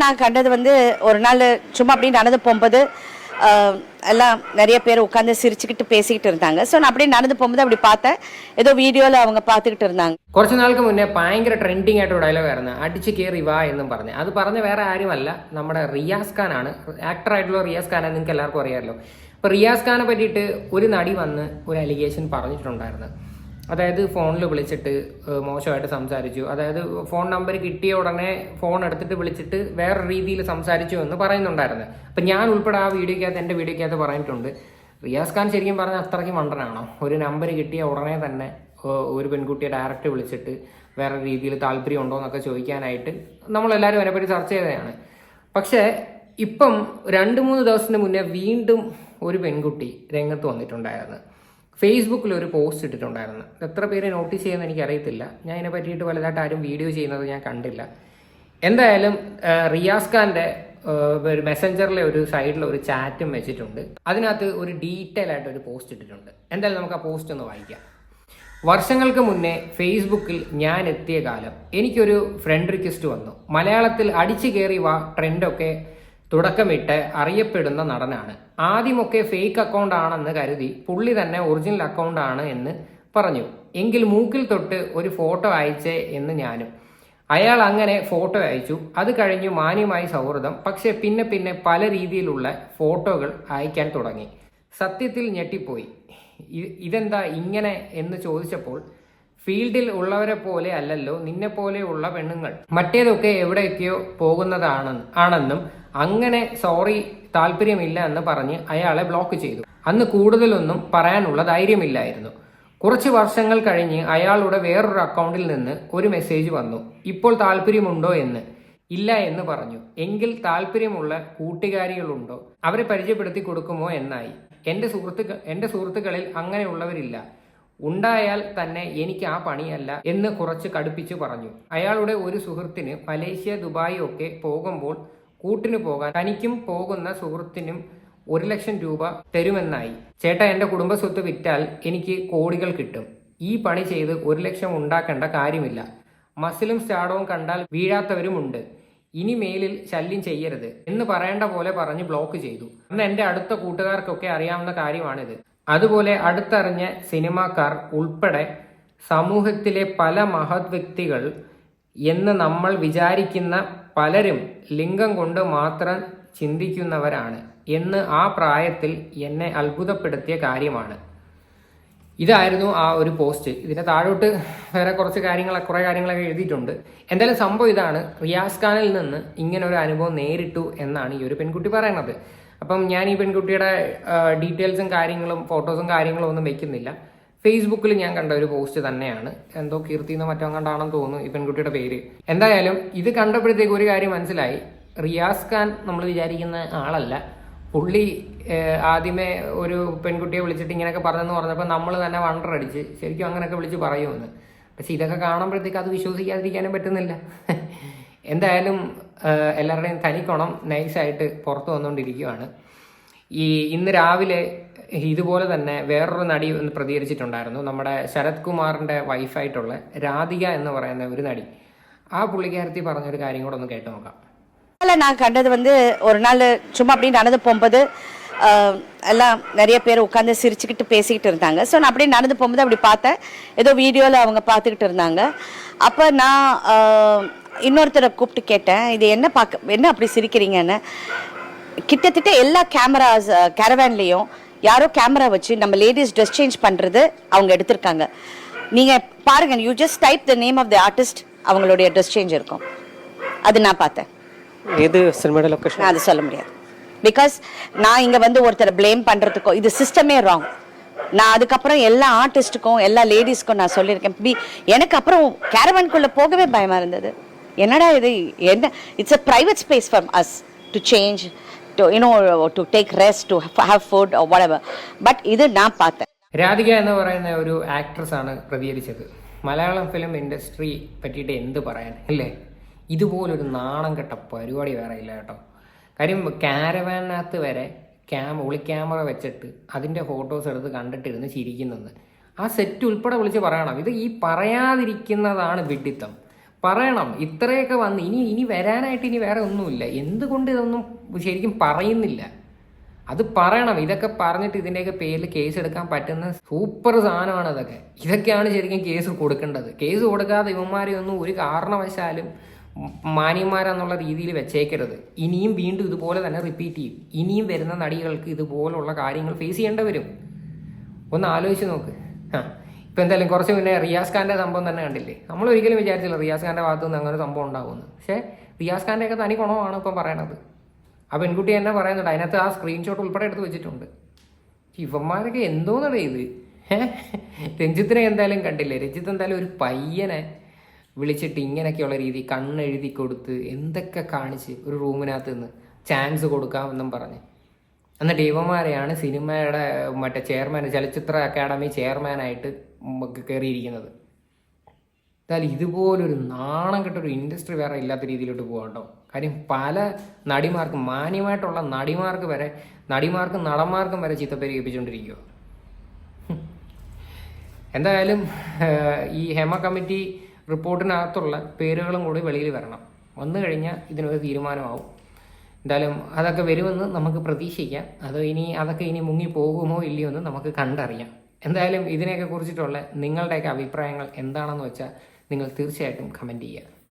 நான் கண்டது வந்து ஒரு நாள் சும்மா அப்படி நடந்து போகும்போது எல்லாம் நிறைய பேர் உட்காந்து சிரிச்சுக்கிட்டு பேசிக்கிட்டு இருந்தாங்க. ஸோ நான் அப்படியே நடந்து போகும்போது அப்படி பார்த்தேன். ஏதோ വീഡിയോയിൽ அவங்க பார்த்துக்கிட்டு இருந்தாங்க. കുറച്ച് നാൾക്ക് മുന്നേ ഭയങ്കര ട്രെൻഡിങ് ആയിട്ട് ഡയലോഗ് ആയിരുന്നു, അടിച്ച് കയറി വാ എന്നും പറഞ്ഞ്. അത് പറഞ്ഞ വേറെ ആരുമല്ല, നമ്മുടെ റിയാസ് ഖാനാണ്. ആക്ടറായിട്ടുള്ള റിയാസ് ഖാനെ നിങ്ങൾക്ക് എല്ലാവർക്കും അറിയാമല്ലോ. അപ്പോൾ റിയാസ് ഖാനെ പറ്റിയിട്ട് ഒരു നടി വന്ന് ഒരു അലിഗേഷൻ പറഞ്ഞിട്ടുണ്ടായിരുന്നു. അതായത് ഫോണിൽ വിളിച്ചിട്ട് മോശമായിട്ട് സംസാരിച്ചു, അതായത് ഫോൺ നമ്പർ കിട്ടിയ ഉടനെ ഫോൺ എടുത്തിട്ട് വിളിച്ചിട്ട് വേറെ രീതിയിൽ സംസാരിച്ചു എന്ന് പറയുന്നുണ്ടായിരുന്നു. അപ്പം ഞാൻ ഉൾപ്പെടെ ആ വീഡിയോക്കകത്ത്, എൻ്റെ വീഡിയോക്കകത്ത് പറഞ്ഞിട്ടുണ്ട്, റിയാസ് ഖാൻ ശരിക്കും പറഞ്ഞാൽ അത്രയ്ക്ക് മണ്ടനാണോ? ഒരു നമ്പർ കിട്ടിയ ഉടനെ തന്നെ ഒരു പെൺകുട്ടിയെ ഡയറക്റ്റ് വിളിച്ചിട്ട് വേറെ രീതിയിൽ താല്പര്യം ഉണ്ടോ എന്നൊക്കെ ചോദിക്കാനായിട്ട് നമ്മളെല്ലാവരും അതിനെപ്പറ്റി ചർച്ച ചെയ്തതാണ്. പക്ഷേ ഇപ്പം 2-3 ദിവസത്തിന് മുന്നേ വീണ്ടും ഒരു പെൺകുട്ടി രംഗത്ത് വന്നിട്ടുണ്ടായിരുന്നു. ഫേസ്ബുക്കിൽ ഒരു പോസ്റ്റ് ഇട്ടിട്ടുണ്ടായിരുന്നു. എത്ര പേര് നോട്ടീസ് ചെയ്യുമെന്ന് എനിക്കറിയത്തില്ല. ഞാൻ ഇതിനെ പറ്റിയിട്ട് വലുതായിട്ട് ആരും വീഡിയോ ചെയ്യുന്നത് ഞാൻ കണ്ടില്ല. എന്തായാലും റിയാസ് ഖാൻ്റെ ഒരു മെസ്സഞ്ചറിലെ ഒരു സൈഡിൽ ഒരു ചാറ്റും വെച്ചിട്ടുണ്ട്. അതിനകത്ത് ഒരു ഡീറ്റെയിൽ ആയിട്ട് ഒരു പോസ്റ്റ് ഇട്ടിട്ടുണ്ട്. എന്തായാലും നമുക്ക് ആ പോസ്റ്റ് ഒന്ന് വായിക്കാം. വർഷങ്ങൾക്ക് മുന്നേ ഫേസ്ബുക്കിൽ ഞാൻ എത്തിയ കാലം എനിക്കൊരു ഫ്രണ്ട് റിക്വസ്റ്റ് വന്നു. മലയാളത്തിൽ അടിച്ചു കയറി വാ ട്രെൻഡൊക്കെ തുടക്കമിട്ട് അറിയപ്പെടുന്ന നടനാണ്. ആദ്യമൊക്കെ ഫേക്ക് അക്കൗണ്ട് ആണെന്ന് കരുതി പുള്ളി തന്നെ ഒറിജിനൽ അക്കൗണ്ട് ആണ് എന്ന് പറഞ്ഞു. എങ്കിൽ മൂക്കിൽ തൊട്ട് ഒരു ഫോട്ടോ അയച്ചേ എന്ന് ഞാനും. അയാൾ അങ്ങനെ ഫോട്ടോ അയച്ചു. അത് കഴിഞ്ഞു മാന്യമായി സൗഹൃദം. പക്ഷെ പിന്നെ പല രീതിയിലുള്ള ഫോട്ടോകൾ അയക്കാൻ തുടങ്ങി. സത്യത്തിൽ ഞെട്ടിപ്പോയി. ഇതെന്താ ഇങ്ങനെ എന്ന് ചോദിച്ചപ്പോൾ, ഫീൽഡിൽ ഉള്ളവരെ പോലെ അല്ലല്ലോ നിന്നെ പോലെയുള്ള പെണ്ണുങ്ങൾ, മറ്റേതൊക്കെ എവിടെയൊക്കെയോ പോകുന്നതാണെന്നും അങ്ങനെ സോറി താല്പര്യമില്ല എന്ന് പറഞ്ഞ് അയാളെ ബ്ലോക്ക് ചെയ്തു. അന്ന് കൂടുതലൊന്നും പറയാനുള്ള ധൈര്യമില്ലായിരുന്നു. കുറച്ച് വർഷങ്ങൾ കഴിഞ്ഞ് അയാളുടെ വേറൊരു അക്കൗണ്ടിൽ നിന്ന് ഒരു മെസ്സേജ് വന്നു, ഇപ്പോൾ താല്പര്യമുണ്ടോ എന്ന്. ഇല്ല എന്ന് പറഞ്ഞു. എങ്കിൽ താല്പര്യമുള്ള കൂട്ടുകാരികളുണ്ടോ, അവരെ പരിചയപ്പെടുത്തി കൊടുക്കുമോ എന്നായി. എൻ്റെ സുഹൃത്തുക്കളിൽ അങ്ങനെയുള്ളവരില്ല, ഉണ്ടായാൽ തന്നെ എനിക്ക് ആ പണിയല്ല എന്ന് കുറച്ച് കടുപ്പിച്ചു പറഞ്ഞു. അയാളുടെ ഒരു സുഹൃത്തിന് മലേഷ്യ, ദുബായ് ഒക്കെ പോകുമ്പോൾ കൂട്ടിന് പോകാൻ തനിക്കും പോകുന്ന സുഹൃത്തിനും 1 ലക്ഷം രൂപ തരുമെന്നായി. ചേട്ടാ, എൻ്റെ കുടുംബ സ്വത്ത് വിറ്റാൽ എനിക്ക് കോടികൾ കിട്ടും. ഈ പണി ചെയ്ത് 1 ലക്ഷം ഉണ്ടാക്കേണ്ട കാര്യമില്ല. മസിലും സ്റ്റാഡവും കണ്ടാൽ വീഴാത്തവരുമുണ്ട്. ഇനി മേലിൽ ശല്യം ചെയ്യരുത് എന്ന് പറയേണ്ട പോലെ പറഞ്ഞ് ബ്ലോക്ക് ചെയ്തു. അന്ന് എൻ്റെ അടുത്ത കൂട്ടുകാർക്കൊക്കെ അറിയാവുന്ന കാര്യമാണിത്. അതുപോലെ അടുത്തറിഞ്ഞ സിനിമാക്കാർ ഉൾപ്പെടെ സമൂഹത്തിലെ പല മഹത് വ്യക്തികൾ എന്ന് നമ്മൾ വിചാരിക്കുന്ന പലരും ലിംഗം കൊണ്ട് മാത്രം ചിന്തിക്കുന്നവരാണ് എന്ന് ആ പ്രായത്തിൽ എന്നെ അത്ഭുതപ്പെടുത്തിയ കാര്യമാണ്. ഇതായിരുന്നു ആ ഒരു പോസ്റ്റ്. ഇതിന്റെ താഴോട്ട് വേറെ കുറേ കാര്യങ്ങളൊക്കെ എഴുതിയിട്ടുണ്ട്. എന്തായാലും സംഭവം ഇതാണ്, റിയാസ് ഖാനിൽ നിന്ന് ഇങ്ങനെ ഒരു അനുഭവം നേരിട്ടു എന്നാണ് ഈ ഒരു പെൺകുട്ടി പറയുന്നത്. അപ്പം ഞാൻ ഈ പെൺകുട്ടിയുടെ ഡീറ്റെയിൽസും കാര്യങ്ങളും ഫോട്ടോസും കാര്യങ്ങളും ഒന്നും വെക്കുന്നില്ല. ഫേസ്ബുക്കിൽ ഞാൻ കണ്ട ഒരു പോസ്റ്റ് തന്നെയാണ്. എന്തോ കീർത്തിന്നോ മറ്റോ കണ്ടാണെന്ന് തോന്നുന്നു ഈ പെൺകുട്ടിയുടെ പേര്. എന്തായാലും ഇത് കണ്ടപ്പോഴത്തേക്ക് ഒരു കാര്യം മനസ്സിലായി, റിയാസ് ഖാൻ നമ്മൾ വിചാരിക്കുന്ന ആളല്ല. പുള്ളി ആദ്യമേ ഒരു പെൺകുട്ടിയെ വിളിച്ചിട്ട് ഇങ്ങനെയൊക്കെ പറഞ്ഞെന്ന് പറഞ്ഞപ്പോൾ നമ്മൾ തന്നെ വണ്ടറടിച്ച് ശരിക്കും അങ്ങനെയൊക്കെ വിളിച്ച് പറയുമെന്ന്. പക്ഷെ ഇതൊക്കെ കാണുമ്പോഴത്തേക്ക് അത് വിശ്വസിക്കാതിരിക്കാനും പറ്റുന്നില്ല. എന്തായാലും എല്ലാവരുടെയും തനിക്കുണം നൈസായിട്ട് പുറത്തു വന്നുകൊണ്ടിരിക്കുകയാണ്. ഇന്ന് രാവിലെ ഇതുപോലെ തന്നെ വേറൊരു നടി ഒന്ന് പ്രതികരിച്ചിട്ടുണ്ടായിരുന്നു. നമ്മുടെ ശരത് കുമാറിൻ്റെ വൈഫായിട്ടുള്ള രാധിക എന്ന് പറയുന്ന ഒരു നടി. ആ പുള്ളിക്കാരത്തി പറഞ്ഞൊരു കാര്യം കൂടെ ഒന്ന് കേട്ട് നോക്കാം. நான் கண்டது வந்து ஒரு நாள் சும்மா அப்படி நடந்து போகும்போது எல்லாம் நிறைய பேர் உட்காந்து சிரிச்சுக்கிட்டு பேசிக்கிட்டு இருந்தாங்க. ஸோ நான் அப்படியே நடந்து போகும்போது அப்படி பார்த்தேன். ஏதோ வீடியோவில் அவங்க பார்த்துக்கிட்டு இருந்தாங்க. அப்போ நான் இன்னொருத்தரை கூப்பிட்டு கேட்டேன், இது என்ன அப்படி சிரிக்கிறீங்கன்னு. கிட்டத்தட்ட எல்லா கேரவேன்லேயும் யாரோ கேமரா வச்சு நம்ம லேடிஸ் ட்ரெஸ் சேஞ்ச் பண்ணுறது அவங்க எடுத்திருக்காங்க. நீங்கள் பாருங்கள், you just type the name of the artist, அவங்களுடைய ட்ரெஸ் சேஞ்ச் இருக்கும். அது நான் பார்த்தேன். எது சினிமாட லொகேஷன் அது சொல்ல முடியாது. பிகாஸ் நான் இங்கே வந்து ஒருத்தரை ப்ளேம் பண்ணுறதுக்கோ, இது சிஸ்டமே ராங். நான் அதுக்கப்புறம் எல்லா ஆர்டிஸ்ட்டுக்கும் எல்லா லேடிஸ்க்கும் நான் சொல்லியிருக்கேன். எனக்கு அப்புறம் கேரவனுக்குள்ளே போகவே பயமாக இருந்தது. என்னடா இது, என்ன, it's a private space for us to change, to take rest, to have food or whatever. But ഇത് ഞാൻ பார்த்தேன். രാധിക എന്ന് പറയുന്ന ഒരു ആക്ട്രസ് ആണ് പ്രതികരിച്ചത്. മലയാളം ഫിലിം ഇൻഡസ്ട്രി പറ്റിയിട്ട് എന്ത് പറയാൻ അല്ലേ? ഇതുപോലൊരു നാണം കെട്ട പരിപാടി വേറെ ഇല്ല കേട്ടോ. കാര്യം കാരവാനകത്ത് വരെ ഒളി ക്യാമറ വെച്ചിട്ട് അതിൻ്റെ ഫോട്ടോസ് എടുത്ത് കണ്ടിട്ടിരുന്ന് ചിരിക്കുന്നെന്ന് ആ സെറ്റ് ഉൾപ്പെടെ വിളിച്ച് പറയണം. ഇത് ഈ പറയാതിരിക്കുന്നതാണ് വിഡ്ഢിത്തം. പറയണം. ഇത്രയൊക്കെ വന്ന് ഇനി വരാനായിട്ട് ഇനി വേറെ ഒന്നുമില്ല. എന്തുകൊണ്ട് ഇതൊന്നും ശരിക്കും പറയുന്നില്ല? അത് പറയണം. ഇതൊക്കെ പറഞ്ഞിട്ട് ഇതിൻ്റെയൊക്കെ പേരിൽ കേസ് എടുക്കാൻ പറ്റുന്ന സൂപ്പർ സാധനമാണ് ഇതൊക്കെ. ഇതൊക്കെയാണ് ശരിക്കും കേസ് കൊടുക്കേണ്ടത്. കേസ് കൊടുക്കാതെ ഇവന്മാരെ ഒന്നും ഒരു കാരണവശാലും മാന്യന്മാരെന്നുള്ള രീതിയിൽ വെച്ചേക്കരുത്. ഇനിയും വീണ്ടും ഇതുപോലെ തന്നെ റിപ്പീറ്റ് ചെയ്യും. ഇനിയും വരുന്ന നടികൾക്ക് ഇതുപോലുള്ള കാര്യങ്ങൾ ഫേസ് ചെയ്യേണ്ടി വരും. ഒന്ന് ആലോചിച്ച് നോക്ക്. ഇപ്പം എന്തായാലും കുറച്ച് മുന്നേ റിയാസ് ഖാൻ്റെ സംഭവം തന്നെ കണ്ടില്ലേ? നമ്മൾ ഒരിക്കലും വിചാരിച്ചില്ല റിയാസ് ഖാൻ്റെ ഭാഗത്തു നിന്ന് അങ്ങനെ സംഭവം ഉണ്ടാകുമെന്ന്. പക്ഷേ റിയാസ് ഖാൻ്റെയൊക്കെ തനി ഗുണമാണ് ഇപ്പം പറയണത്. ആ പെൺകുട്ടി തന്നെ പറയുന്നുണ്ട്, അതിനകത്ത് ആ സ്ക്രീൻഷോട്ട് ഉൾപ്പെടെ എടുത്ത് വെച്ചിട്ടുണ്ട്. ഇവന്മാരൊക്കെ എന്തോന്നടേ ഇത്? രഞ്ജിത്തിനെ എന്തായാലും കണ്ടില്ലേ? രഞ്ജിത്ത് എന്തായാലും ഒരു പയ്യനെ വിളിച്ചിട്ട് ഇങ്ങനെയൊക്കെയുള്ള രീതി കണ്ണെഴുതി കൊടുത്ത് എന്തൊക്കെ കാണിച്ച് ഒരു റൂമിനകത്ത് നിന്ന് ചാൻസ് കൊടുക്കാമെന്നും പറഞ്ഞ്, എന്നിട്ട് ഇവന്മാരെയാണ് സിനിമയുടെ മറ്റേ ചെയർമാൻ, ചലച്ചിത്ര അക്കാദമി ചെയർമാനായിട്ട് കയറിയിരിക്കുന്നത്. എന്തായാലും ഇതുപോലൊരു നാണം കെട്ടൊരു ഇൻഡസ്ട്രി വേറെ ഇല്ലാത്ത രീതിയിലോട്ട് പോകണ്ടോ? കാര്യം പല നടിമാർക്കും, മാന്യമായിട്ടുള്ള നടിമാർക്ക് വരെ, നടിമാർക്കും നടന്മാർക്കും വരെ ചീത്തപ്പേര് കേൾപ്പിച്ചുകൊണ്ടിരിക്കുക. എന്തായാലും ഈ ഹേമ കമ്മിറ്റി റിപ്പോർട്ടിനകത്തുള്ള പേരുകളും കൂടി വെളിയിൽ വരണം. വന്നു കഴിഞ്ഞാൽ ഇതിനൊരു തീരുമാനമാവും. എന്തായാലും അതൊക്കെ വരുമെന്ന് നമുക്ക് പ്രതീക്ഷിക്കാം. അതൊക്കെ ഇനി മുങ്ങി പോകുമോ ഇല്ലയോ എന്ന് നമുക്ക് കണ്ടറിയാം. എന്തായാലും ഇതിനെയൊക്കെ കുറിച്ചിട്ടുള്ള നിങ്ങളുടെയൊക്കെ അഭിപ്രായങ്ങൾ എന്താണെന്ന് വെച്ചാൽ നിങ്ങൾ തീർച്ചയായിട്ടും കമൻറ്റ് ചെയ്യുക.